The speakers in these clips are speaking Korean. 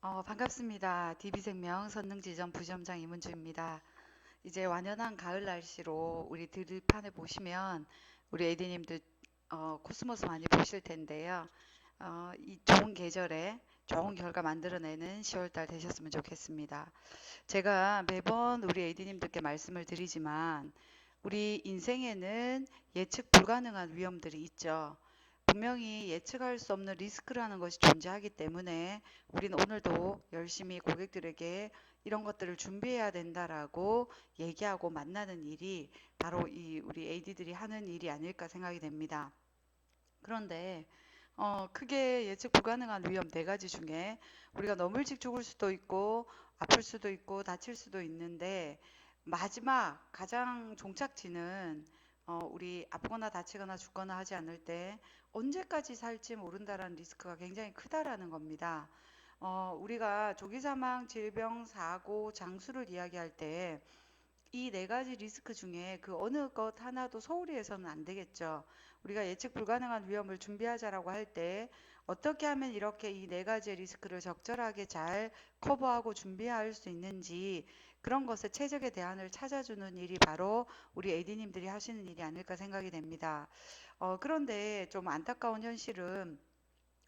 반갑습니다. DB생명 선능지점 부점장 이문주입니다. 이제 완연한 가을 날씨로 우리 들판에 보시면 우리 AD님들 코스모스 많이 보실 텐데요. 이 좋은 계절에 좋은 결과 만들어내는 10월달 되셨으면 좋겠습니다. 제가 매번 우리 AD님들께 말씀을 드리지만 우리 인생에는 예측 불가능한 위험들이 있죠. 분명히 예측할 수 없는 리스크라는 것이 존재하기 때문에 우리는 오늘도 열심히 고객들에게 이런 것들을 준비해야 된다라고 얘기하고 만나는 일이 바로 이 우리 AD들이 하는 일이 아닐까 생각이 됩니다. 그런데 크게 예측 불가능한 위험 네 가지 중에 우리가 너무 일찍 죽을 수도 있고 아플 수도 있고 다칠 수도 있는데 마지막 가장 종착지는 우리 아프거나 다치거나 죽거나 하지 않을 때 언제까지 살지 모른다라는 리스크가 굉장히 크다라는 겁니다. 우리가 조기 사망, 질병, 사고, 장수를 이야기할 때 이 네 가지 리스크 중에 그 어느 것 하나도 소홀히 해서는 안 되겠죠. 우리가 예측 불가능한 위험을 준비하자라고 할 때 어떻게 하면 이렇게 이 네 가지의 리스크를 적절하게 잘 커버하고 준비할 수 있는지 그런 것에 최적의 대안을 찾아주는 일이 바로 우리 AD님들이 하시는 일이 아닐까 생각이 됩니다. 그런데 좀 안타까운 현실은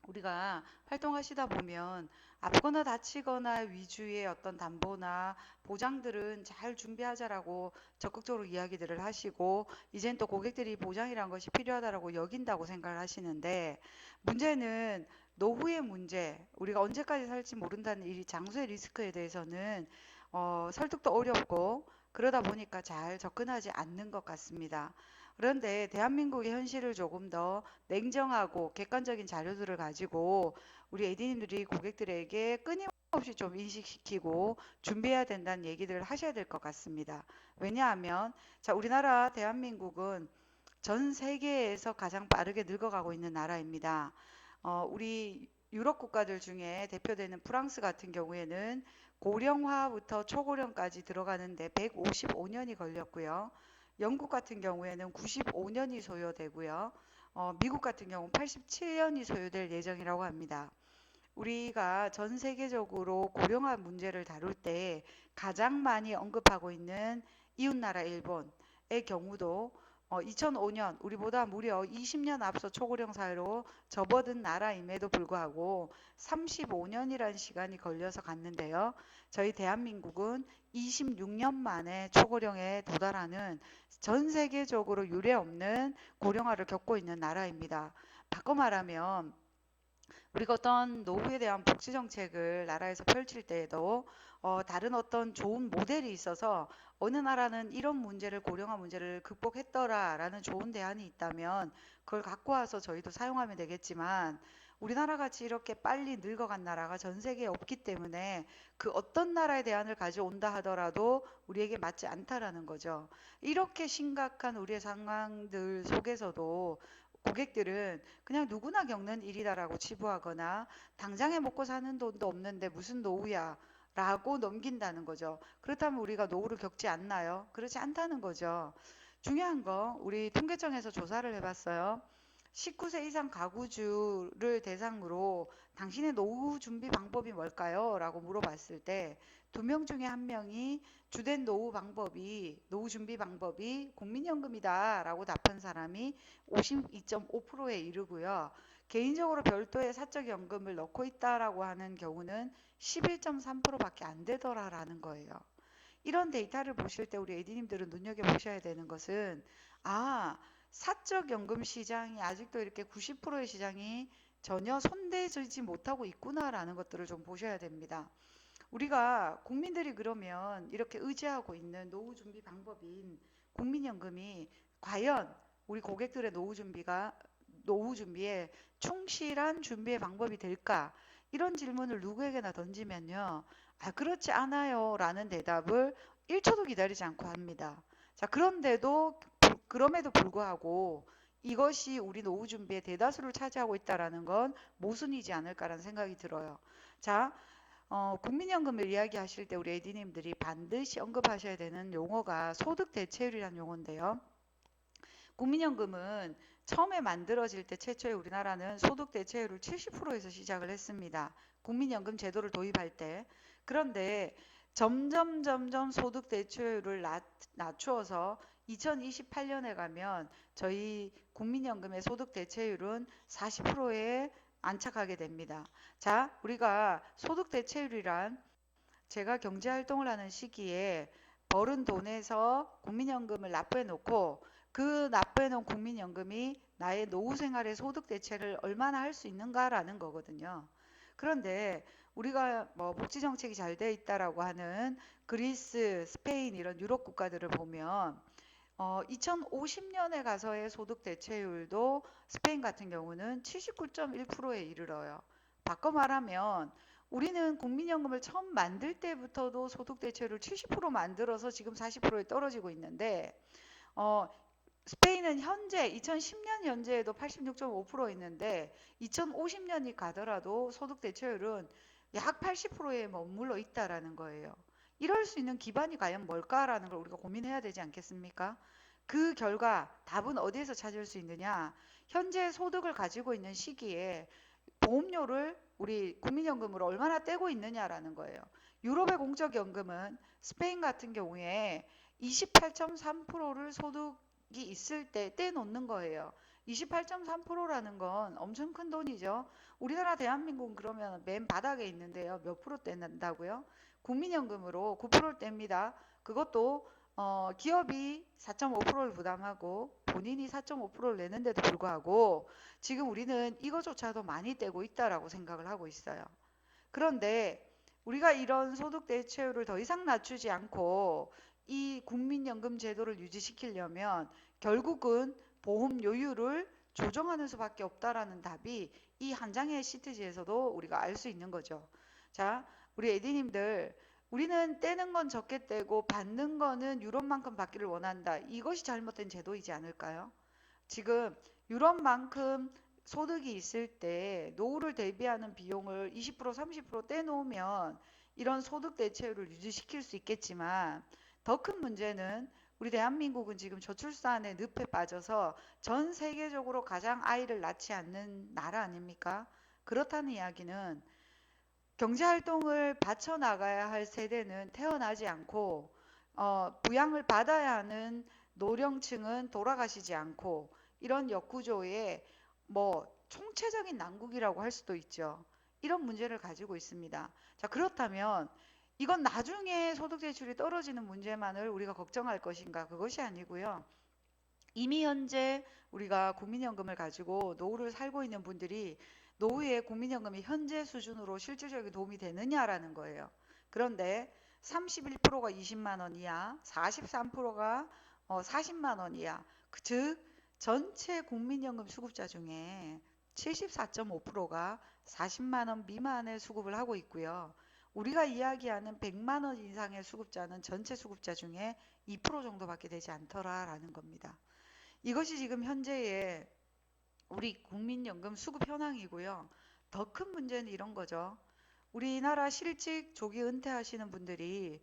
우리가 활동하시다 보면 아프거나 다치거나 위주의 어떤 담보나 보장들은 잘 준비하자라고 적극적으로 이야기들을 하시고 이젠 또 고객들이 보장이란 것이 필요하다라고 여긴다고 생각을 하시는데 문제는 노후의 문제, 우리가 언제까지 살지 모른다는 이 장소의 리스크에 대해서는 설득도 어렵고 그러다 보니까 잘 접근하지 않는 것 같습니다. 그런데 대한민국의 현실을 조금 더 냉정하고 객관적인 자료들을 가지고 우리 AD님들이 고객들에게 끊임없이 좀 인식시키고 준비해야 된다는 얘기들을 하셔야 될 것 같습니다. 왜냐하면 자, 우리나라 대한민국은 전 세계에서 가장 빠르게 늙어가고 있는 나라입니다. 우리 유럽 국가들 중에 대표되는 프랑스 같은 경우에는 고령화부터 초고령까지 들어가는데 155년이 걸렸고요. 영국 같은 경우에는 95년이 소요되고요. 미국 같은 경우는 87년이 소요될 예정이라고 합니다. 우리가 전 세계적으로 고령화 문제를 다룰 때 가장 많이 언급하고 있는 이웃나라 일본의 경우도 2005년 우리보다 무려 20년 앞서 초고령 사회로 접어든 나라임에도 불구하고 35년이라는 시간이 걸려서 갔는데요. 저희 대한민국은 26년 만에 초고령에 도달하는 전 세계적으로 유례없는 고령화를 겪고 있는 나라입니다. 바꿔 말하면 우리가 어떤 노후에 대한 복지 정책을 나라에서 펼칠 때에도 다른 어떤 좋은 모델이 있어서 어느 나라는 이런 문제를 고령화 문제를 극복했더라라는 좋은 대안이 있다면 그걸 갖고 와서 저희도 사용하면 되겠지만 우리나라 같이 이렇게 빨리 늙어간 나라가 전 세계에 없기 때문에 그 어떤 나라의 대안을 가져온다 하더라도 우리에게 맞지 않다라는 거죠. 이렇게 심각한 우리의 상황들 속에서도 고객들은 그냥 누구나 겪는 일이다라고 치부하거나 당장에 먹고 사는 돈도 없는데 무슨 노후야 라고 넘긴다는 거죠. 그렇다면 우리가 노후를 겪지 않나요? 그렇지 않다는 거죠. 중요한 거 우리 통계청에서 조사를 해봤어요. 19세 이상 가구주를 대상으로 당신의 노후 준비 방법이 뭘까요? 라고 물어봤을 때 두 명 중에 한 명이 주된 노후 준비 방법이 국민연금이다 라고 답한 사람이 52.5%에 이르고요. 개인적으로 별도의 사적연금을 넣고 있다라고 하는 경우는 11.3%밖에 안 되더라라는 거예요. 이런 데이터를 보실 때 우리 AD님들은 눈여겨보셔야 되는 것은 사적 연금 시장이 아직도 이렇게 90%의 시장이 전혀 손대지 못하고 있구나라는 것들을 좀 보셔야 됩니다. 우리가 국민들이 그러면 이렇게 의지하고 있는 노후 준비 방법인 국민연금이 과연 우리 고객들의 노후 준비에 충실한 준비의 방법이 될까? 이런 질문을 누구에게나 던지면요. 그렇지 않아요. 라는 대답을 1초도 기다리지 않고 합니다. 자, 그럼에도 불구하고 이것이 우리 노후 준비의 대다수를 차지하고 있다라는 건 모순이지 않을까라는 생각이 들어요. 자, 국민연금을 이야기하실 때 우리 AD님들이 반드시 언급하셔야 되는 용어가 소득 대체율이라는 용어인데요. 국민연금은 처음에 만들어질 때 최초에 우리나라는 소득 대체율을 70%에서 시작을 했습니다. 국민연금 제도를 도입할 때. 그런데 점점 소득 대체율을 낮추어서 2028년에 가면 저희 국민연금의 소득 대체율은 40%에 안착하게 됩니다. 자, 우리가 소득 대체율이란 제가 경제활동을 하는 시기에 벌은 돈에서 국민연금을 납부해 놓고 그 납부해 놓은 국민연금이 나의 노후 생활의 소득 대체를 얼마나 할 수 있는가라는 거거든요. 그런데 우리가 뭐 복지 정책이 잘 돼 있다라고 하는 그리스, 스페인 이런 유럽 국가들을 보면 2050년에 가서의 소득 대체율도 스페인 같은 경우는 79.1%에 이르러요. 바꿔 말하면 우리는 국민연금을 처음 만들 때부터도 소득 대체율을 70% 만들어서 지금 40%에 떨어지고 있는데 어, 스페인은 현재 2010년 현재에도 86.5% 있는데 2050년이 가더라도 소득 대체율은 약 80%에 머물러 있다라는 거예요. 이럴 수 있는 기반이 과연 뭘까라는 걸 우리가 고민해야 되지 않겠습니까? 그 결과 답은 어디에서 찾을 수 있느냐? 현재 소득을 가지고 있는 시기에 보험료를 우리 국민연금으로 얼마나 떼고 있느냐라는 거예요. 유럽의 공적연금은 스페인 같은 경우에 28.3%를 소득이 있을 때 떼놓는 거예요. 28.3%라는 건 엄청 큰 돈이죠. 우리나라 대한민국은 그러면 맨 바닥에 있는데요. 몇 프로 떼낸다고요? 국민연금으로 9%를 뗍니다. 그것도 기업이 4.5%를 부담하고 본인이 4.5%를 내는데도 불구하고 지금 우리는 이거조차도 많이 떼고 있다라고 생각을 하고 있어요. 그런데 우리가 이런 소득 대체율을 더 이상 낮추지 않고 이 국민연금 제도를 유지시키려면 결국은 보험료율을 조정하는 수밖에 없다라는 답이 이 한 장의 시트지에서도 우리가 알 수 있는 거죠. 자, 우리 에디님들, 우리는 떼는 건 적게 떼고 받는 거는 유럽만큼 받기를 원한다. 이것이 잘못된 제도이지 않을까요? 지금 유럽만큼 소득이 있을 때 노후를 대비하는 비용을 20% 30% 떼놓으면 이런 소득 대체율을 유지시킬 수 있겠지만 더 큰 문제는 우리 대한민국은 지금 저출산의 늪에 빠져서 전 세계적으로 가장 아이를 낳지 않는 나라 아닙니까? 그렇다는 이야기는 경제활동을 바쳐나가야 할 세대는 태어나지 않고 부양을 받아야 하는 노령층은 돌아가시지 않고 이런 역구조의 뭐 총체적인 난국이라고 할 수도 있죠. 이런 문제를 가지고 있습니다. 자, 그렇다면 이건 나중에 소득 대출이 떨어지는 문제만을 우리가 걱정할 것인가? 그것이 아니고요. 이미 현재 우리가 국민연금을 가지고 노후를 살고 있는 분들이 노후에 국민연금이 현재 수준으로 실질적인 도움이 되느냐라는 거예요. 그런데 31%가 20만 원 이하, 43%가 40만 원 이하, 즉 전체 국민연금 수급자 중에 74.5%가 40만 원 미만의 수급을 하고 있고요. 우리가 이야기하는 100만 원 이상의 수급자는 전체 수급자 중에 2% 정도밖에 되지 않더라라는 겁니다. 이것이 지금 현재의 우리 국민연금 수급 현황이고요. 더 큰 문제는 이런 거죠. 우리나라 실직 조기 은퇴하시는 분들이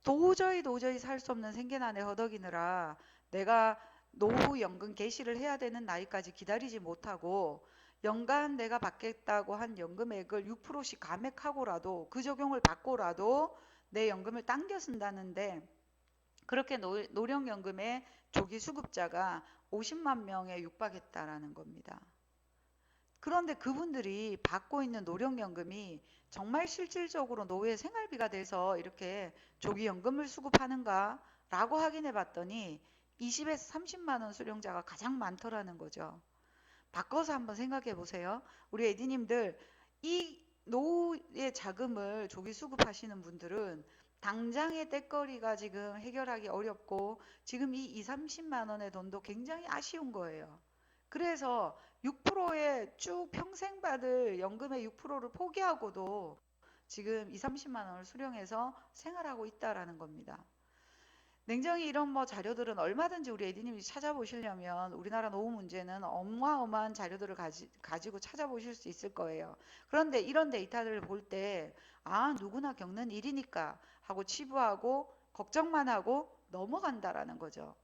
도저히 살 수 없는 생계난에 허덕이느라 내가 노후연금 개시를 해야 되는 나이까지 기다리지 못하고 연간 내가 받겠다고 한 연금액을 6%씩 감액하고라도 그 적용을 받고라도 내 연금을 당겨 쓴다는데 그렇게 노령연금의 조기 수급자가 50만 명에 육박했다라는 겁니다. 그런데 그분들이 받고 있는 노령연금이 정말 실질적으로 노후의 생활비가 돼서 이렇게 조기연금을 수급하는가 라고 확인해 봤더니 20에서 30만 원 수령자가 가장 많더라는 거죠. 바꿔서 한번 생각해 보세요. 우리 애디님들, 이 노후의 자금을 조기 수급하시는 분들은 당장의 떼거리가 지금 해결하기 어렵고 지금 이 2, 30만 원의 돈도 굉장히 아쉬운 거예요. 그래서 6%에 쭉 평생 받을 연금의 6%를 포기하고도 지금 2, 30만 원을 수령해서 생활하고 있다라는 겁니다. 냉정히 이런 뭐 자료들은 얼마든지 우리 에디님이 찾아보시려면 우리나라 노후 문제는 어마어마한 자료들을 가지고 찾아보실 수 있을 거예요. 그런데 이런 데이터들을 볼 때 누구나 겪는 일이니까 하고 치부하고 걱정만 하고 넘어간다라는 거죠.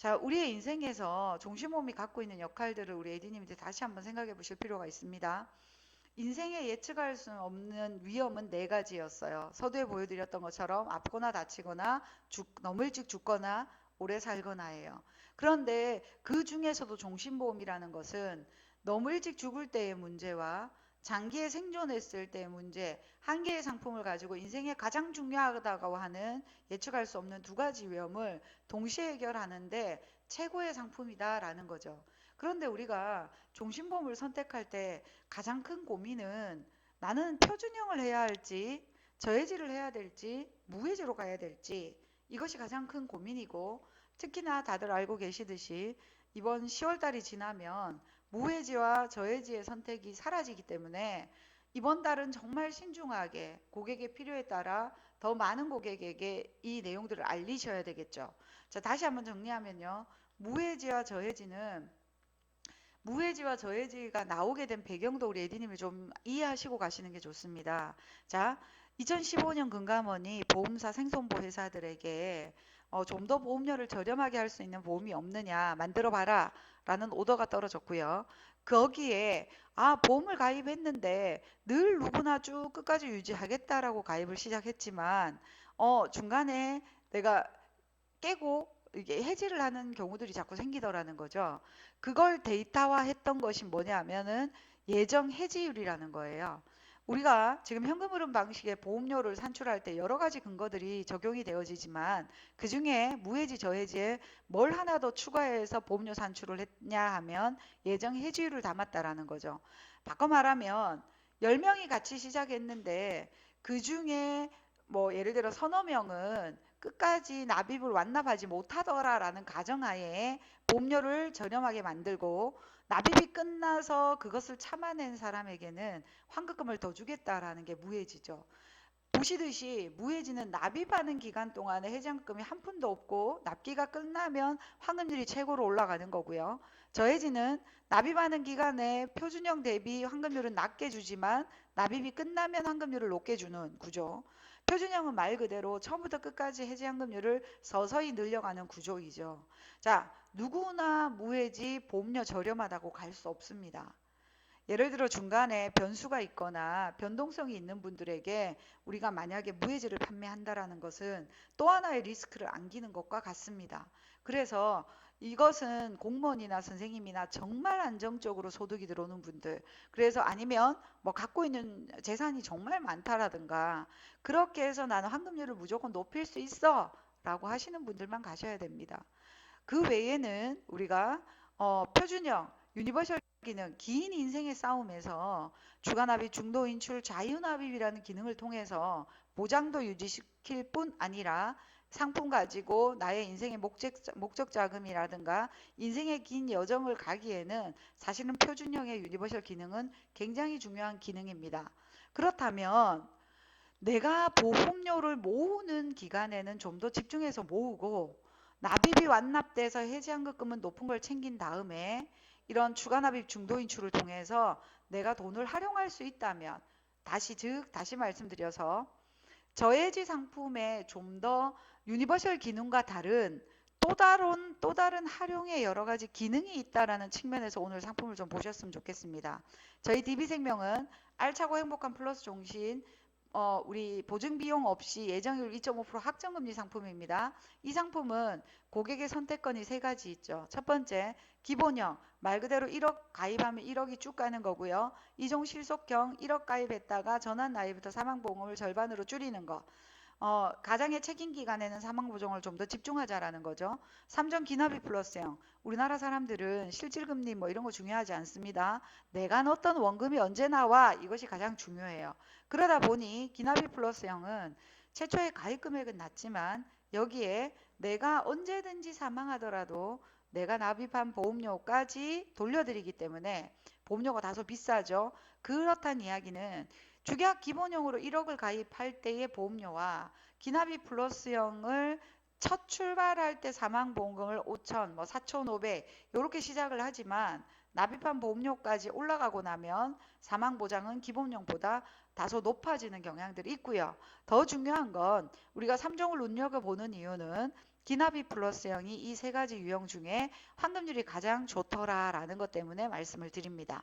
자, 우리의 인생에서 종신보험이 갖고 있는 역할들을 우리 A님들이 다시 한번 생각해 보실 필요가 있습니다. 인생에 예측할 수 없는 위험은 네 가지였어요. 서두에 보여드렸던 것처럼 아프거나 다치거나 너무 일찍 죽거나 오래 살거나예요. 그런데 그 중에서도 종신보험이라는 것은 너무 일찍 죽을 때의 문제와 장기에 생존했을 때의 문제, 한 개의 상품을 가지고 인생에 가장 중요하다고 하는 예측할 수 없는 두 가지 위험을 동시에 해결하는데 최고의 상품이다라는 거죠. 그런데 우리가 종신보험을 선택할 때 가장 큰 고민은 나는 표준형을 해야 할지, 저해지를 해야 될지, 무해지로 가야 될지, 이것이 가장 큰 고민이고, 특히나 다들 알고 계시듯이 이번 10월 달이 지나면 무해지와 저해지의 선택이 사라지기 때문에 이번 달은 정말 신중하게 고객의 필요에 따라 더 많은 고객에게 이 내용들을 알리셔야 되겠죠. 자, 다시 한번 정리하면요. 무해지와 저해지가 나오게 된 배경도 우리 에디님이 좀 이해하시고 가시는 게 좋습니다. 자, 2015년 금감원이 보험사 생손보 회사들에게 좀 더 보험료를 저렴하게 할 수 있는 보험이 없느냐 만들어 봐라 라는 오더가 떨어졌고요. 거기에 보험을 가입했는데 늘 누구나 쭉 끝까지 유지하겠다라고 가입을 시작했지만 중간에 내가 깨고 이게 해지를 하는 경우들이 자꾸 생기더라는 거죠. 그걸 데이터화했던 것이 뭐냐면은 예정 해지율이라는 거예요. 우리가 지금 현금 흐름 방식의 보험료를 산출할 때 여러 가지 근거들이 적용이 되어지지만 그 중에 무해지 저해지에 뭘 하나 더 추가해서 보험료 산출을 했냐 하면 예정 해지율을 담았다라는 거죠. 바꿔 말하면 10명이 같이 시작했는데 그 중에 뭐 예를 들어 서너 명은 끝까지 납입을 완납하지 못하더라라는 가정하에 보험료를 저렴하게 만들고 납입이 끝나서 그것을 참아낸 사람에게는 환급금을 더 주겠다라는 게 무해지죠. 보시듯이 무해지는 납입하는 기간 동안에 해지환급금이 한 푼도 없고 납기가 끝나면 환급률이 최고로 올라가는 거고요. 저해지는 납입하는 기간에 표준형 대비 환급률은 낮게 주지만 납입이 끝나면 환급률을 높게 주는 구조. 표준형은 말 그대로 처음부터 끝까지 해지환급률을 서서히 늘려가는 구조이죠. 자, 누구나 무해지 보험료 저렴하다고 갈 수 없습니다. 예를 들어 중간에 변수가 있거나 변동성이 있는 분들에게 우리가 만약에 무해지를 판매한다라는 것은 또 하나의 리스크를 안기는 것과 같습니다. 그래서 이것은 공무원이나 선생님이나 정말 안정적으로 소득이 들어오는 분들, 그래서 아니면 뭐 갖고 있는 재산이 정말 많다라든가 그렇게 해서 나는 환급률을 무조건 높일 수 있어 라고 하시는 분들만 가셔야 됩니다. 그 외에는 우리가 표준형, 유니버셜 기능, 긴 인생의 싸움에서 주간납입, 중도인출, 자유납입이라는 기능을 통해서 보장도 유지시킬 뿐 아니라 상품 가지고 나의 인생의 목적 자금이라든가 인생의 긴 여정을 가기에는 사실은 표준형의 유니버셜 기능은 굉장히 중요한 기능입니다. 그렇다면 내가 보험료를 모으는 기간에는 좀 더 집중해서 모으고 납입이 완납돼서 해지환급금은 높은 걸 챙긴 다음에 이런 추가납입 중도인출을 통해서 내가 돈을 활용할 수 있다면 다시 말씀드려서 저해지 상품에 좀 더 유니버셜 기능과 다른 또 다른 활용의 여러 가지 기능이 있다라는 측면에서 오늘 상품을 좀 보셨으면 좋겠습니다. 저희 DB생명은 알차고 행복한 플러스 종신 우리 보증 비용 없이 예정률 2.5% 확정금리 상품입니다. 이 상품은 고객의 선택권이 세 가지 있죠. 첫 번째, 기본형, 말 그대로 1억 가입하면 1억이 쭉 가는 거고요. 이종 실속형 1억 가입했다가 전환 나이부터 사망보험을 절반으로 줄이는 거. 가장의 책임 기간에는 사망보정을 좀 더 집중하자라는 거죠. 3종 기납입 플러스형. 우리나라 사람들은 실질금리 뭐 이런 거 중요하지 않습니다. 내가 넣었던 원금이 언제 나와 이것이 가장 중요해요. 그러다 보니 기납입 플러스형은 최초의 가입 금액은 낮지만 여기에 내가 언제든지 사망하더라도 내가 납입한 보험료까지 돌려드리기 때문에 보험료가 다소 비싸죠. 그렇단 이야기는 주계약 기본형으로 1억을 가입할 때의 보험료와 기납입 플러스형을 첫 출발할 때 사망보험금을 5천, 뭐 4,500 이렇게 시작을 하지만 납입한 보험료까지 올라가고 나면 사망보장은 기본형보다 다소 높아지는 경향들이 있고요. 더 중요한 건 우리가 3종을 눈여겨보는 이유는 기납입 플러스형이 이 세 가지 유형 중에 환급률이 가장 좋더라라는 것 때문에 말씀을 드립니다.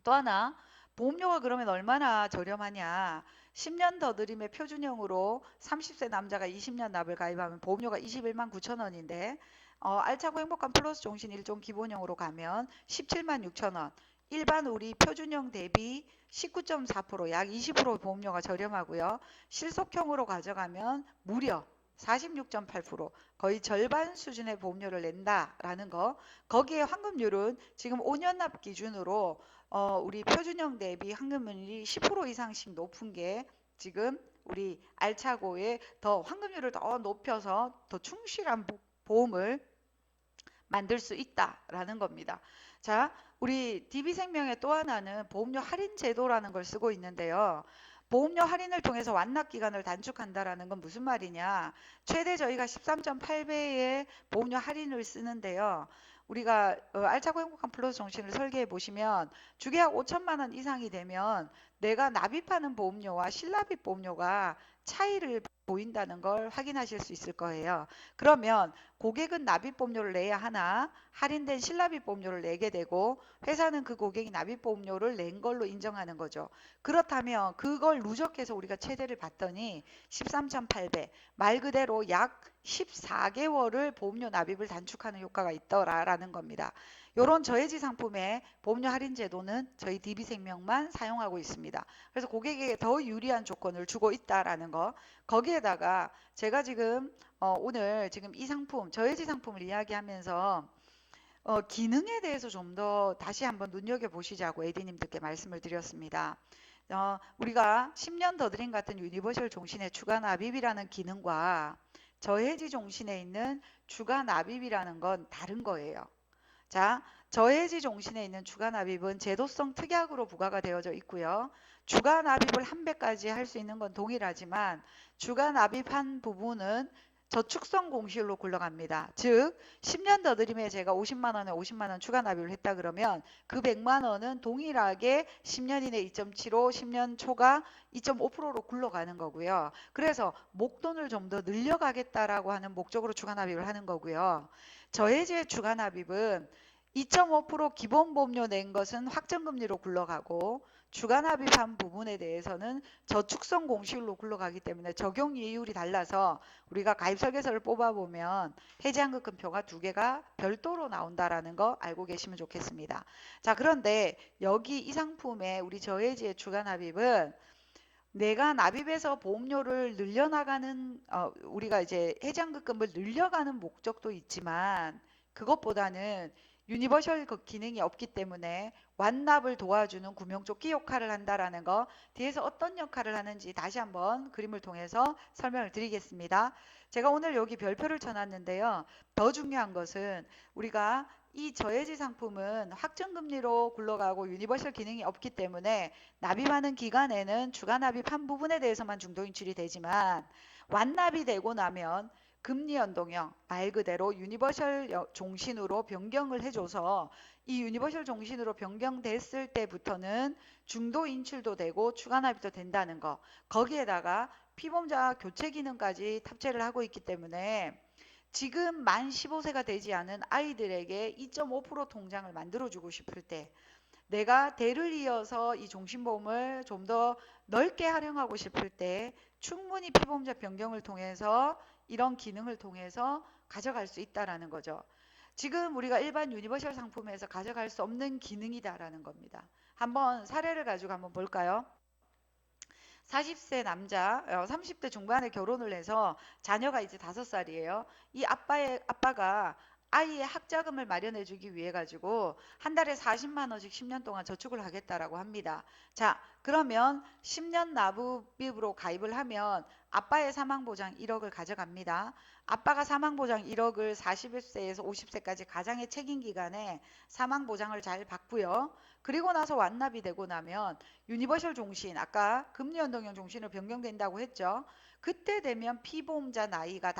또 하나, 보험료가 그러면 얼마나 저렴하냐? 10년 더 드림의 표준형으로 30세 남자가 20년 납을 가입하면 보험료가 21만 9천 원인데 알차고 행복한 플러스 종신 1종 기본형으로 가면 17만 6천 원. 일반 우리 표준형 대비 19.4%, 약 20% 보험료가 저렴하고요. 실속형으로 가져가면 무려 46.8%, 거의 절반 수준의 보험료를 낸다라는 거. 거기에 환급률은 지금 5년 납 기준으로 우리 표준형 대비 환급률이 10% 이상씩 높은 게 지금 우리 알차고의 더 환급률을 더 높여서 더 충실한 보험을 만들 수 있다라는 겁니다. 자, 우리 DB생명의 또 하나는 보험료 할인 제도라는 걸 쓰고 있는데요. 보험료 할인을 통해서 완납 기간을 단축한다라는 건 무슨 말이냐? 최대 저희가 13.8배의 보험료 할인을 쓰는데요. 우리가 알차고 행복한 플러스 정신을 설계해 보시면 주계약 5천만 원 이상이 되면 내가 납입하는 보험료와 실납입 보험료가 차이를 보인다는 걸 확인하실 수 있을 거예요. 그러면 고객은 납입보험료를 내야 하나 할인된 실납입보험료를 내게 되고 회사는 그 고객이 납입보험료를 낸 걸로 인정하는 거죠. 그렇다면 그걸 누적해서 우리가 최대를 봤더니 13.8배, 말 그대로 약 14개월을 보험료 납입을 단축하는 효과가 있더라라는 겁니다. 이런 저해지 상품의 보험료 할인 제도는 저희 DB생명만 사용하고 있습니다. 그래서 고객에게 더 유리한 조건을 주고 있다라는 거. 거기에다가 제가 지금 오늘 지금 이 상품, 저해지 상품을 이야기하면서 기능에 대해서 좀 더 다시 한번 눈여겨보시자고 에디님들께 말씀을 드렸습니다. 우리가 10년 더 드림 같은 유니버셜 종신의 추가 납입이라는 기능과 저해지 종신에 있는 추가 납입이라는 건 다른 거예요. 자, 저해지 종신에 있는 추가 납입은 제도성 특약으로 부과가 되어져 있고요. 추가 납입을 한 배까지 할 수 있는 건 동일하지만 추가 납입한 부분은 저축성 공실로 굴러갑니다. 즉 10년 더 드림에 제가 50만 원에 50만 원 추가 납입을 했다 그러면 그 100만 원은 동일하게 10년 이내 2.75, 10년 초과 2.5%로 굴러가는 거고요. 그래서 목돈을 좀 더 늘려가겠다라고 하는 목적으로 추가 납입을 하는 거고요. 저해지의 추가 납입은 2.5% 기본 보험료 낸 것은 확정금리로 굴러가고 추가 납입한 부분에 대해서는 저축성 공실로 굴러가기 때문에 적용 이율이 달라서 우리가 가입 설계서를 뽑아보면 해지환급금표가 두 개가 별도로 나온다라는 거 알고 계시면 좋겠습니다. 자, 그런데 여기 이 상품의 우리 저해지의 추가 납입은 내가 납입해서 보험료를 늘려나가는 우리가 이제 해지환급금을 늘려가는 목적도 있지만 그것보다는 유니버셜 기능이 없기 때문에 완납을 도와주는 구명조끼 역할을 한다라는 거 뒤에서 어떤 역할을 하는지 다시 한번 그림을 통해서 설명을 드리겠습니다. 제가 오늘 여기 별표를 쳐놨는데요. 더 중요한 것은 우리가 이 저해지 상품은 확정금리로 굴러가고 유니버셜 기능이 없기 때문에 납입하는 기간에는 추가 납입한 부분에 대해서만 중도인출이 되지만 완납이 되고 나면 금리 연동형 말 그대로 유니버셜 종신으로 변경을 해줘서 이 유니버셜 종신으로 변경됐을 때부터는 중도 인출도 되고 추가 납입도 된다는 거. 거기에다가 피보험자 교체 기능까지 탑재를 하고 있기 때문에 지금 만 15세가 되지 않은 아이들에게 2.5% 통장을 만들어주고 싶을 때 내가 대를 이어서 이 종신보험을 좀 더 넓게 활용하고 싶을 때 충분히 피보험자 변경을 통해서 이런 기능을 통해서 가져갈 수 있다라는 거죠. 지금 우리가 일반 유니버셜 상품에서 가져갈 수 없는 기능이다라는 겁니다. 한번 사례를 가지고 한번 볼까요? 40세 남자, 30대 중반에 결혼을 해서 자녀가 이제 5살이에요. 이 아빠가 아이의 학자금을 마련해 주기 위해 가지고 한 달에 40만 원씩 10년 동안 저축을 하겠다라고 합니다. 자, 그러면 10년 납입으로 가입을 하면 아빠의 사망보장 1억을 가져갑니다. 아빠가 사망보장 1억을 40세에서 50세까지 가장의 책임 기간에 사망보장을 잘 받고요. 그리고 나서 완납이 되고 나면 유니버셜 종신, 아까 금리 연동형 종신으로 변경된다고 했죠. 그때 되면 피보험자 나이가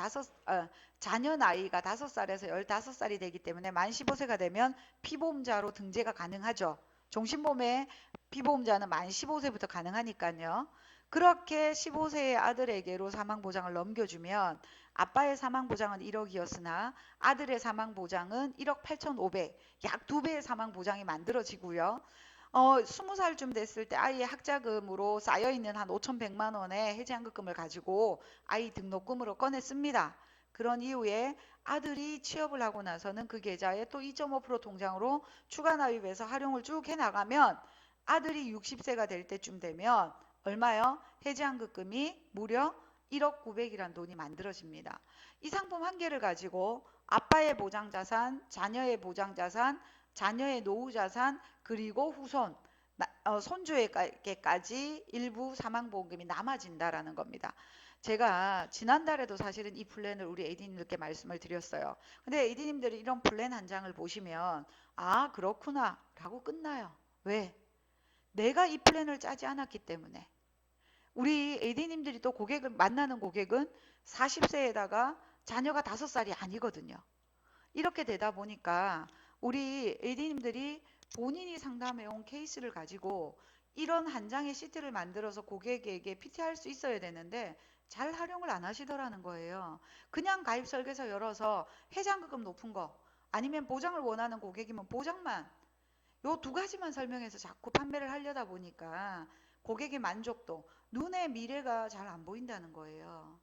자녀 나이가 5살에서 15살이 되기 때문에 만 15세가 되면 피보험자로 등재가 가능하죠. 종신보험의 피보험자는 만 15세부터 가능하니까요. 그렇게 15세의 아들에게로 사망보장을 넘겨주면 아빠의 사망보장은 1억이었으나 아들의 사망보장은 1억 8,500, 약 2배의 사망보장이 만들어지고요. 20살쯤 됐을 때 아이의 학자금으로 쌓여있는 한 5,100만 원의 해지환급금을 가지고 아이 등록금으로 꺼냈습니다. 그런 이후에 아들이 취업을 하고 나서는 그 계좌에 또 2.5% 통장으로 추가 납입해서 활용을 쭉 해나가면 아들이 60세가 될 때쯤 되면 얼마요? 해지환급금이 무려 1억 900이란 돈이 만들어집니다. 이 상품 한 개를 가지고 아빠의 보장자산, 자녀의 보장자산, 자녀의 노후자산, 그리고 후손, 손주에게까지 일부 사망보험금이 남아진다라는 겁니다. 제가 지난달에도 사실은 이 플랜을 우리 AD님들께 말씀을 드렸어요. 근데 AD님들이 이런 플랜 한 장을 보시면 아 그렇구나 라고 끝나요. 왜? 내가 이 플랜을 짜지 않았기 때문에. 우리 AD님들이 또 고객을 만나는 고객은 40세에다가 자녀가 5살이 아니거든요. 이렇게 되다 보니까 우리 AD님들이 본인이 상담해온 케이스를 가지고 이런 한 장의 시트를 만들어서 고객에게 PT할 수 있어야 되는데 잘 활용을 안 하시더라는 거예요. 그냥 가입 설계서 열어서 해장급금 높은 거 아니면 보장을 원하는 고객이면 보장만 요 두 가지만 설명해서 자꾸 판매를 하려다 보니까 고객의 만족도, 눈의 미래가 잘 안 보인다는 거예요.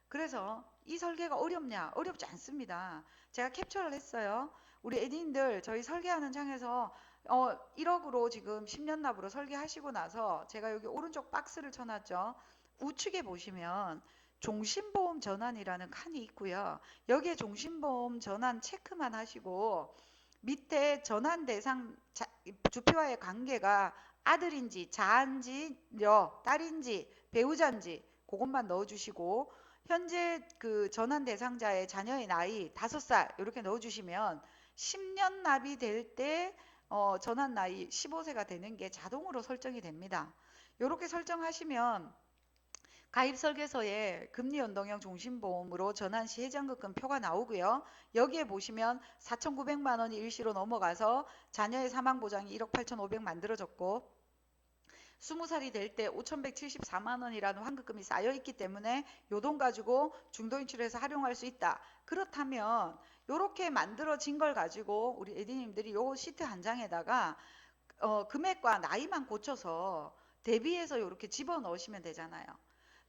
그래서 이 설계가 어렵냐? 어렵지 않습니다. 제가 캡처를 했어요. 우리 애디님들 저희 설계하는 창에서 1억으로 지금 10년 납으로 설계하시고 나서 제가 여기 오른쪽 박스를 쳐놨죠. 우측에 보시면 종신보험 전환이라는 칸이 있고요. 여기에 종신보험 전환 체크만 하시고 밑에 전환 대상 주표와의 관계가 아들인지 자인지 딸인지 배우자인지 그것만 넣어주시고 현재 그 전환 대상자의 자녀의 나이 5살 이렇게 넣어주시면 10년 납이 될 때 전환 나이 15세가 되는 게 자동으로 설정이 됩니다. 이렇게 설정하시면 가입 설계서에 금리 연동형 종신보험으로 전환 시 해지환급금 표가 나오고요. 여기에 보시면 4,900만 원이 일시로 넘어가서 자녀의 사망보장이 1억 8,500 만들어졌고 20살이 될 때 5,174만 원이라는 환급금이 쌓여 있기 때문에 요 돈 가지고 중도인출해서 활용할 수 있다. 그렇다면 이렇게 만들어진 걸 가지고 우리 에디님들이 요 시트 한 장에다가 금액과 나이만 고쳐서 대비해서 이렇게 집어넣으시면 되잖아요.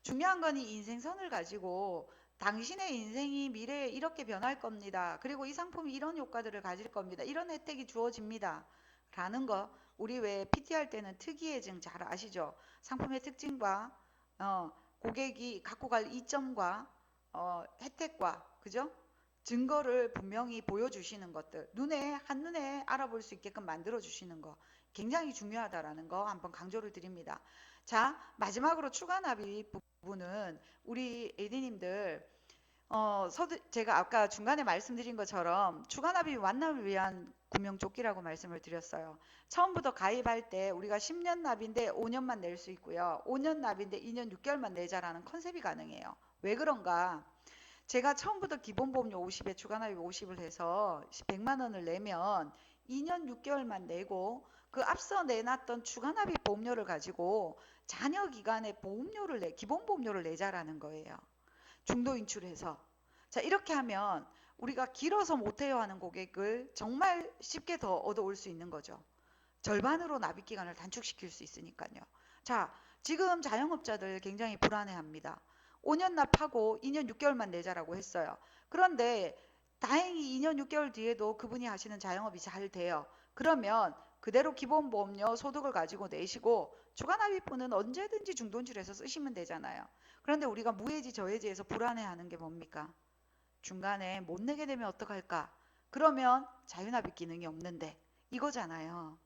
중요한 건 이 인생선을 가지고 당신의 인생이 미래에 이렇게 변할 겁니다. 그리고 이 상품이 이런 효과들을 가질 겁니다. 이런 혜택이 주어집니다. 라는 거 우리 왜 PT 할 때는 특이해증 잘 아시죠? 상품의 특징과 고객이 갖고 갈 이점과 혜택과 그죠? 증거를 분명히 보여주시는 것들 한눈에 알아볼 수 있게끔 만들어 주시는 거 굉장히 중요하다라는 거 한번 강조를 드립니다. 자 마지막으로 추가 납입 부분은 우리 AD님들 제가 아까 중간에 말씀드린 것처럼 추가 납입 완납을 위한 구명조끼라고 말씀을 드렸어요. 처음부터 가입할 때 우리가 10년 납인데 5년만 낼 수 있고요. 5년 납인데 2년 6개월만 내자라는 컨셉이 가능해요. 왜 그런가? 제가 처음부터 기본보험료 50에 추가납입 50을 해서 100만 원을 내면 2년 6개월만 내고 그 앞서 내놨던 추가납입 보험료를 가지고 잔여 기간에 기본보험료를 내자라는 거예요. 중도 인출해서. 자, 이렇게 하면 우리가 길어서 못해요 하는 고객을 정말 쉽게 더 얻어올 수 있는 거죠. 절반으로 납입 기간을 단축시킬 수 있으니까요. 자, 지금 자영업자들 굉장히 불안해합니다. 5년 납하고 2년 6개월만 내자라고 했어요. 그런데 다행히 2년 6개월 뒤에도 그분이 하시는 자영업이 잘 돼요. 그러면 그대로 기본보험료 소득을 가지고 내시고 추가납입분은 언제든지 중도인출해서 쓰시면 되잖아요. 그런데 우리가 무해지 저해지에서 불안해하는 게 뭡니까? 중간에 못 내게 되면 어떡할까? 그러면 자유납입 기능이 없는데 이거잖아요.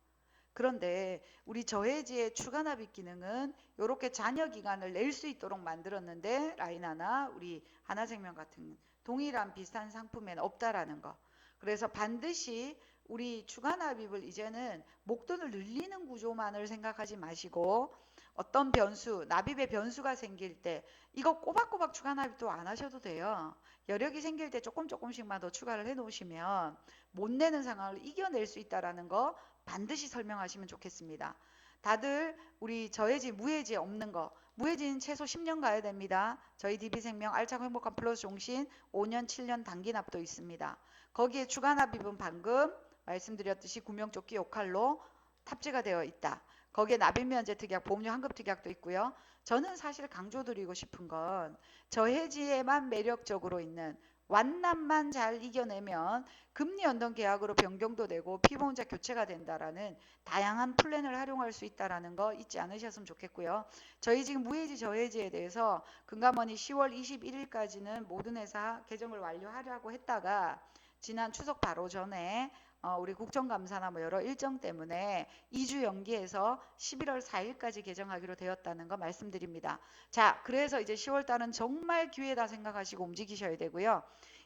그런데 우리 저해지의 추가 납입 기능은 이렇게 잔여 기간을 낼 수 있도록 만들었는데 라이나나 우리 하나생명 같은 동일한 비슷한 상품에는 없다라는 거. 그래서 반드시 우리 추가 납입을 이제는 목돈을 늘리는 구조만을 생각하지 마시고 어떤 변수, 납입의 변수가 생길 때 이거 꼬박꼬박 추가 납입도 안 하셔도 돼요. 여력이 생길 때 조금씩만 더 추가를 해 놓으시면 못 내는 상황을 이겨낼 수 있다라는 거 반드시 설명하시면 좋겠습니다. 다들 우리 저해지, 무해지 없는 거, 무해진 최소 10년 가야 됩니다. 저희 DB생명 알차고 행복한 플러스 종신 5년, 7년 단기납도 있습니다. 거기에 추가납입은 방금 말씀드렸듯이 구명조끼 역할로 탑재가 되어 있다. 거기에 납입면제 특약, 보험료 환급 특약도 있고요. 저는 사실 강조드리고 싶은 건 저해지에만 매력적으로 있는 완납만 잘 이겨내면 금리 연동 계약으로 변경도 되고 피보험자 교체가 된다라는 다양한 플랜을 활용할 수 있다라는 거 잊지 않으셨으면 좋겠고요. 저희 지금 무해지 저해지에 대해서 금감원이 10월 21일까지는 모든 회사 개정을 완료하려고 했다가 지난 추석 바로 전에 우리 국정감사나 뭐 여러 일정 때문에 2주 연기해서 11월 4일까지 개정하기로 되었다는 거 말씀드립니다. 자, 그래서 이제 10월 달은 정말 기회다 생각하시고 움직이셔야 되고요.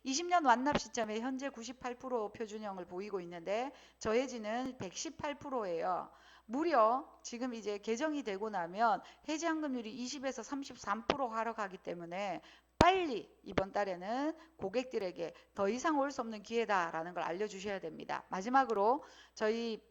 20년 완납 시점에 현재 98% 표준형을 보이고 있는데 저해지는 118%예요. 무려 지금 이제 개정이 되고 나면 해지환급률이 20에서 33% 하락하기 때문에 빨리 이번 달에는 고객들에게 더 이상 올 수 없는 기회다라는 걸 알려주셔야 됩니다. 마지막으로 저희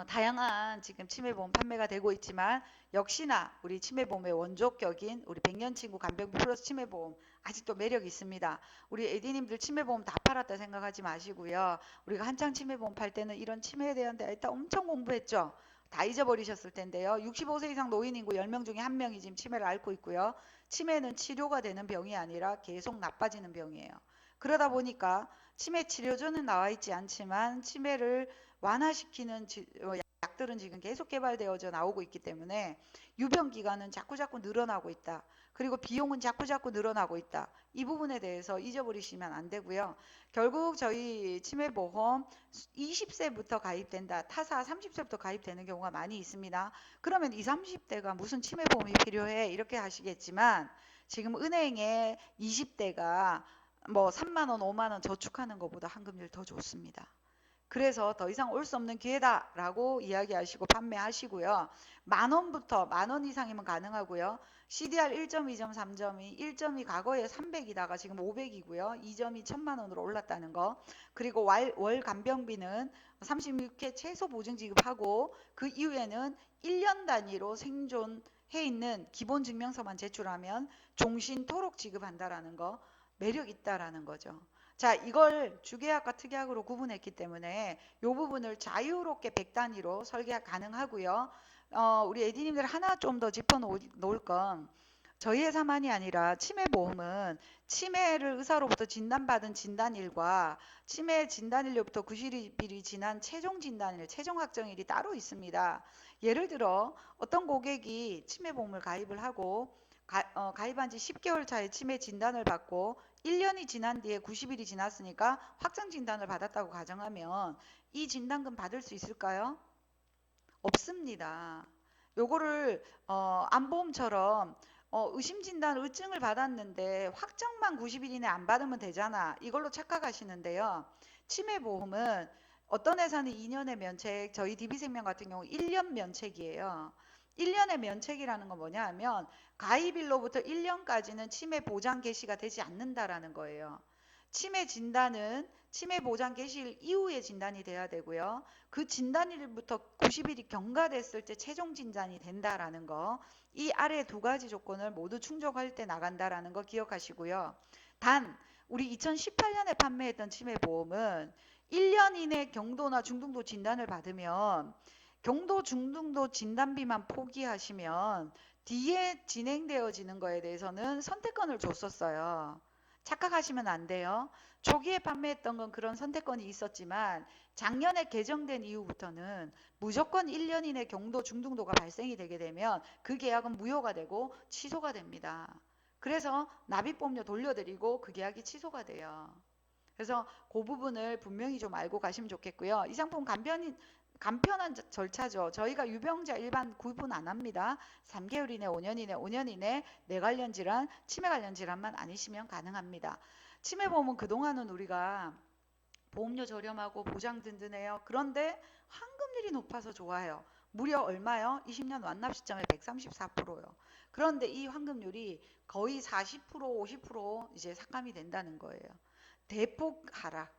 다양한 지금 치매보험 판매가 되고 있지만 역시나 우리 치매보험의 원조격인 우리 백년친구 간병비 플러스 치매보험 아직도 매력이 있습니다. 우리 AD님들 치매보험 다 팔았다 생각하지 마시고요. 우리가 한창 치매보험 팔 때는 이런 치매에 대한 데이터 엄청 공부했죠. 다 잊어버리셨을 텐데요. 65세 이상 노인 인구 10명 중에 1명이 지금 치매를 앓고 있고요. 치매는 치료가 되는 병이 아니라 계속 나빠지는 병이에요. 그러다 보니까 치매 치료제는 나와 있지 않지만 치매를 완화시키는 약들은 지금 계속 개발되어져 나오고 있기 때문에 유병 기간은 자꾸자꾸 늘어나고 있다. 그리고 비용은 자꾸자꾸 늘어나고 있다. 이 부분에 대해서 잊어버리시면 안 되고요. 결국 저희 치매보험 20세부터 가입된다. 타사 30세부터 가입되는 경우가 많이 있습니다. 그러면 20, 30대가 무슨 치매보험이 필요해? 이렇게 하시겠지만 지금 은행에 20대가 뭐 3만 원, 5만 원 저축하는 것보다 환급률 더 좋습니다. 그래서 더 이상 올 수 없는 기회다라고 이야기하시고 판매하시고요. 만 원 이상이면 가능하고요. CDR 1.2점, 3점이 1점이 과거에 300이다가 지금 500이고요. 2점이 1000만 원으로 올랐다는 거. 그리고 월 간병비는 36회 최소 보증 지급하고 그 이후에는 1년 단위로 생존해 있는 기본 증명서만 제출하면 종신토록 지급한다라는 거 매력 있다라는 거죠. 자, 이걸 주계약과 특약으로 구분했기 때문에 이 부분을 자유롭게 100단위로 설계 가능하고요. 우리 AD님들 하나 좀 더 짚어 놓을 건 저희 회사만이 아니라 치매보험은 치매를 의사로부터 진단받은 진단일과 치매 진단일로부터 90일이 지난 최종 진단일, 최종 확정일이 따로 있습니다. 예를 들어 어떤 고객이 치매보험을 가입을 하고 가입한 지 10개월 차에 치매 진단을 받고 1년이 지난 뒤에 90일이 지났으니까 확정 진단을 받았다고 가정하면 이 진단금 받을 수 있을까요? 없습니다. 요거를 안보험처럼 의심 진단 의증을 받았는데 확정만 90일 이내 안 받으면 되잖아. 이걸로 착각하시는데요. 치매보험은 어떤 회사는 2년의 면책, 저희 DB생명 같은 경우 1년 면책이에요. 1년의 면책이라는 건 뭐냐 하면 가입일로부터 1년까지는 치매 보장 개시가 되지 않는다라는 거예요. 치매 진단은 치매 보장 개시일 이후에 진단이 돼야 되고요. 그 진단일부터 90일이 경과됐을 때 최종 진단이 된다라는 거. 이 아래 두 가지 조건을 모두 충족할 때 나간다라는 거 기억하시고요. 단 우리 2018년에 판매했던 치매보험은 1년 이내 경도나 중등도 진단을 받으면 경도 중등도 진단비만 포기하시면 뒤에 진행되어지는 거에 대해서는 선택권을 줬었어요. 착각하시면 안 돼요. 초기에 판매했던 건 그런 선택권이 있었지만 작년에 개정된 이후부터는 무조건 1년 이내 경도 중등도가 발생이 되게 되면 그 계약은 무효가 되고 취소가 됩니다. 그래서 납입보험료 돌려드리고 그 계약이 취소가 돼요. 그래서 그 부분을 분명히 좀 알고 가시면 좋겠고요. 이 상품 간편한 절차죠. 저희가 유병자 일반 구분 안 합니다. 3개월 이내, 5년 이내, 5년 이내 뇌 관련 질환, 치매 관련 질환만 아니시면 가능합니다. 치매보험은 그동안은 우리가 보험료 저렴하고 보장 든든해요. 그런데 환급률이 높아서 좋아요. 무려 얼마요? 20년 완납 시점에 134%요. 그런데 이 환급률이 거의 40%, 50% 이제 삭감이 된다는 거예요. 대폭 하락.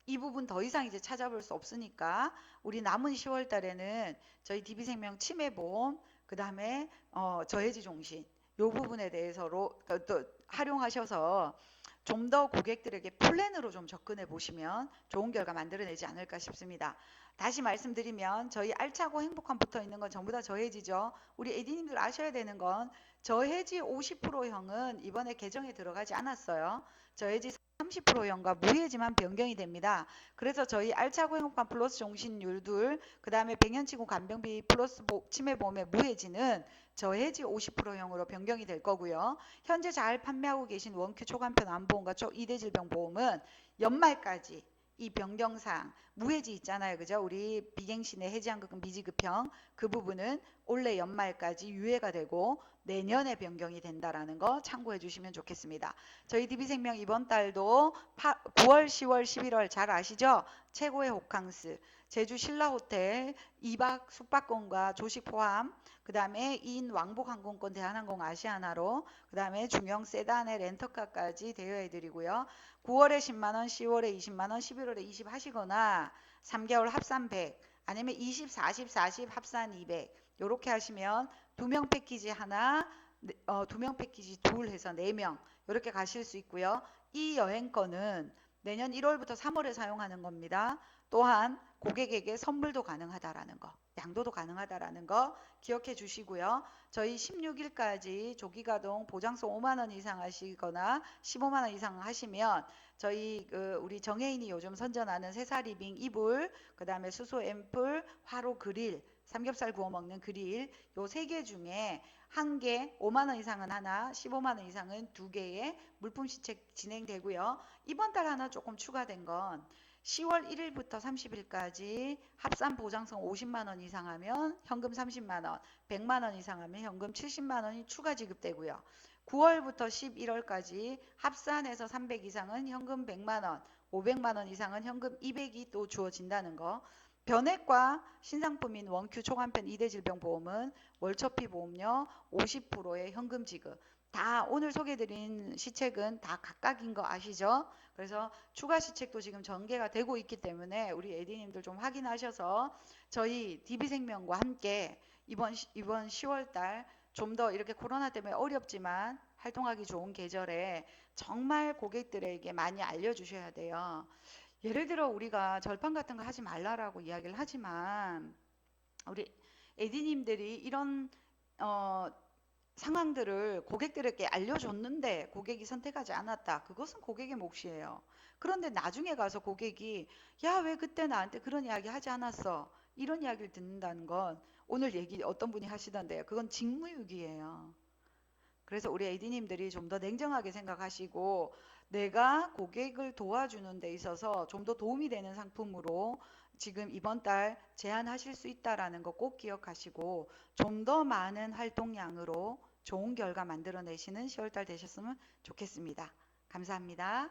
이 부분 더 이상 이제 찾아볼 수 없으니까 우리 남은 10월 달에는 저희 DB생명 치매보험 그다음에 저해지 종신 요 부분에 대해서로 또 활용하셔서 좀 더 고객들에게 플랜으로 좀 접근해 보시면 좋은 결과 만들어내지 않을까 싶습니다. 다시 말씀드리면 저희 알차고 행복한 붙어 있는 건 전부 다 저해지죠. 우리 AD님들 아셔야 되는 건 저해지 50%형은 이번에 개정에 들어가지 않았어요. 저해지 30%형과 무해지만 변경이 됩니다. 그래서 저희 알차고 행복한 플러스 종신율 둘, 그 다음에 백년치고 간병비 플러스 치매보험의 무해지는 저해지 50%형으로 변경이 될 거고요. 현재 잘 판매하고 계신 원큐 초간편 암보험과 초 2대 질병보험은 연말까지 이 변경사항 무해지 있잖아요. 그죠? 우리 비갱신의 해지한급금 미지급형 그 부분은 올해 연말까지 유예가 되고 내년에 변경이 된다라는 거 참고해 주시면 좋겠습니다. 저희 DB생명 이번 달도 9월, 10월, 11월 잘 아시죠? 최고의 호캉스 제주 신라호텔 2박 숙박권과 조식 포함 그 다음에 2인 왕복 항공권 대한항공 아시아나로 그 다음에 중형 세단의 렌터카까지 대여해드리고요. 9월에 10만원, 10월에 20만원, 11월에 20 하시거나 3개월 합산 100 아니면 20, 40, 40 합산 200 이렇게 하시면 2명 패키지 하나 2명 패키지 둘 해서 4명 이렇게 가실 수 있고요. 이 여행권은 내년 1월부터 3월에 사용하는 겁니다. 또한 고객에게 선물도 가능하다라는 거, 양도도 가능하다라는 거 기억해 주시고요. 저희 16일까지 조기가동 보장성 5만 원 이상 하시거나 15만 원 이상 하시면 저희 우리 정혜인이 요즘 선전하는 새사리빙 이불, 그다음에 수소 앰플, 화로 그릴, 삼겹살 구워 먹는 그릴 요 3개 중에 한 개 5만 원 이상은 하나, 15만 원 이상은 2개의 물품 시책 진행되고요. 이번 달 하나 조금 추가된 건 10월 1일부터 30일까지 합산 보장성 50만 원 이상 하면 현금 30만 원, 100만 원 이상 하면 현금 70만 원이 추가 지급되고요. 9월부터 11월까지 합산해서 300 이상은 현금 100만 원, 500만 원 이상은 현금 200이 또 주어진다는 거. 변액과 신상품인 원큐 초간편 2대 질병보험은 월처피 보험료 50%의 현금 지급. 다 오늘 소개해드린 시책은 다 각각인 거 아시죠? 그래서 추가 시책도 지금 전개가 되고 있기 때문에 우리 AD님들 좀 확인하셔서 저희 DB생명과 함께 이번 10월달 좀 더 이렇게 코로나 때문에 어렵지만 활동하기 좋은 계절에 정말 고객들에게 많이 알려주셔야 돼요. 예를 들어 우리가 절판 같은 거 하지 말라라고 이야기를 하지만 우리 AD님들이 이런 상황들을 고객들에게 알려줬는데 고객이 선택하지 않았다. 그것은 고객의 몫이에요. 그런데 나중에 가서 고객이 야, 왜 그때 나한테 그런 이야기 하지 않았어? 이런 이야기를 듣는다는 건 오늘 얘기 어떤 분이 하시던데요. 그건 직무유기예요. 그래서 우리 AD님들이 좀 더 냉정하게 생각하시고 내가 고객을 도와주는 데 있어서 좀 더 도움이 되는 상품으로 지금 이번 달 제안하실 수 있다라는 거 꼭 기억하시고 좀 더 많은 활동량으로 좋은 결과 만들어내시는 10월달 되셨으면 좋겠습니다. 감사합니다.